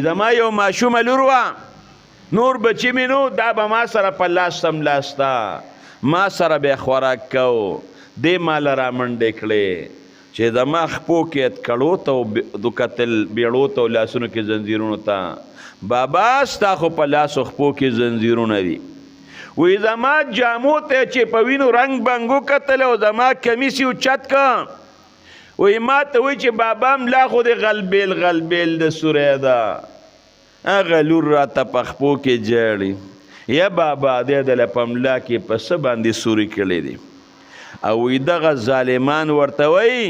زما یو ماشومه لور وه نور بچی مې نو دا به ما سره په لاس سملاسته ما سره به یې خوراک کو دې ما له رامنډې کړې چې زما خپو کې کړو ته د کتل بیړو ته لاسونو کې زنځیرونو ته بابا ستا خو په لاسو خپو کې زنځیرونه دي وی زما جامو ته چې په وینو رنګ بنګو کتل او زما کمیس یې اوچت که وی ما ته وی چې بابا ملا خو دې غلبیل غلبیل د سوری ده هغه لور راته په خپو کې جاړي یا بابا دې دله په ملا کې په څه باندې سوري کړی دي او وی دغه ظالمان ورته وی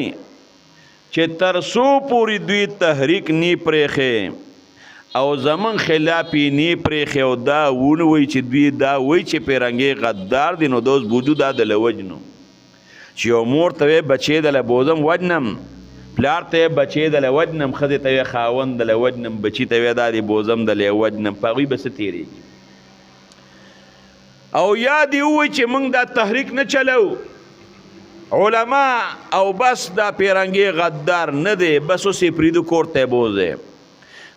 چې تر څو پورې دوی تحریک نی پرېښې او زمون خلاف یې نی پرېښې او دا ونوی چې دوی دا وی چې پیرنګې غدار دي نو دوس بودو دا دله وجنو چې یو مور ته وی بچې دله بوزم وجنم پلار ته بچې دله وجنم ښځې ته وی خاوند دله وجنم بچي ته وی دا دې بوزم دله وجنم په هغوی به څه تېرېږي او یا دې ووایي چې موږ دا تحریک نه چلو علما او بس دا پیرنګې غدار نه دی بس اوس یې پرېږدو کور ته یې بوځئ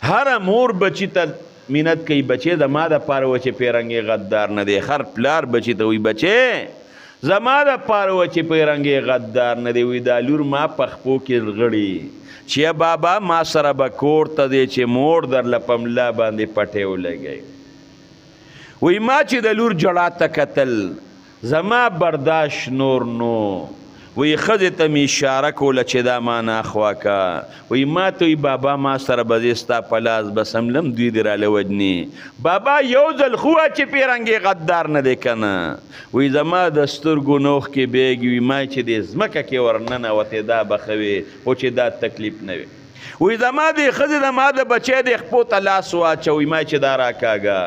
هره مور بچی ته مینت کوي بچې زما دپاره و چې پیرنګې غدار نه دی هر پلار بچی ته وایي بچې زما دپاره و چې پیرنګې غدار نه دی وایي دا لور ما په خپو کې غړي چې بابا ما سره به کور ته دی چې مور درله په ملا باندې پټې ولګوي وایي ما چې د لور جړا ته کتل زما برداشت نور نو وی ښځې ته مې اشاره کوله چې دا ما ناخوا که وی ما ته وی بابا ما سره به زه ستا په لاس به سملم دوی دې راله وجني بابا یو ځل خو چې پیرنګې غدار نه دی که نه وی زما د سترګو نوښ کې بیږي وي ما چې دې ځمکه کې ورننوتې دا به ښه وي خو چې دا تکلیف نه وي وی زما دې ښځې زما د بچی د خپو ته لاس واچوي ما چې دا راکاږه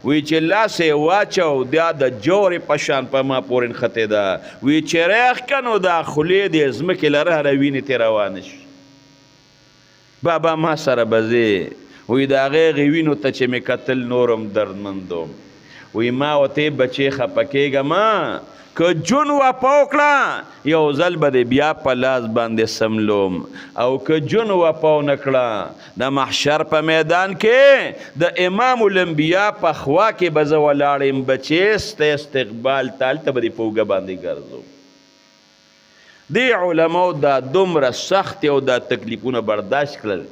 وی چې لاس یې واچو دا د جورې په شان په ما پورې نښتې ده وی چې ریخ که نو دا خولې دې ځمکې له رهره وینې ترې روانه شي بابا ما سره به ځې وی د هغې هغې وینو ته چې مې کتل نورم دردمندوم وی ما ورته بچې خفه کېږم که جون وپه وکړه یو ځل به دې بیا په لاس باندې سملوم او که جون وپه ونه کړه د محشر په میدان کې د امام الانبیا په خوا کې به زه ولاړ یم بچې ستا استقبال ته هلته به دې په اوږه باندې ګرځو دې علماو دا دومره سخت او دا تکلیفونه برداشت کړل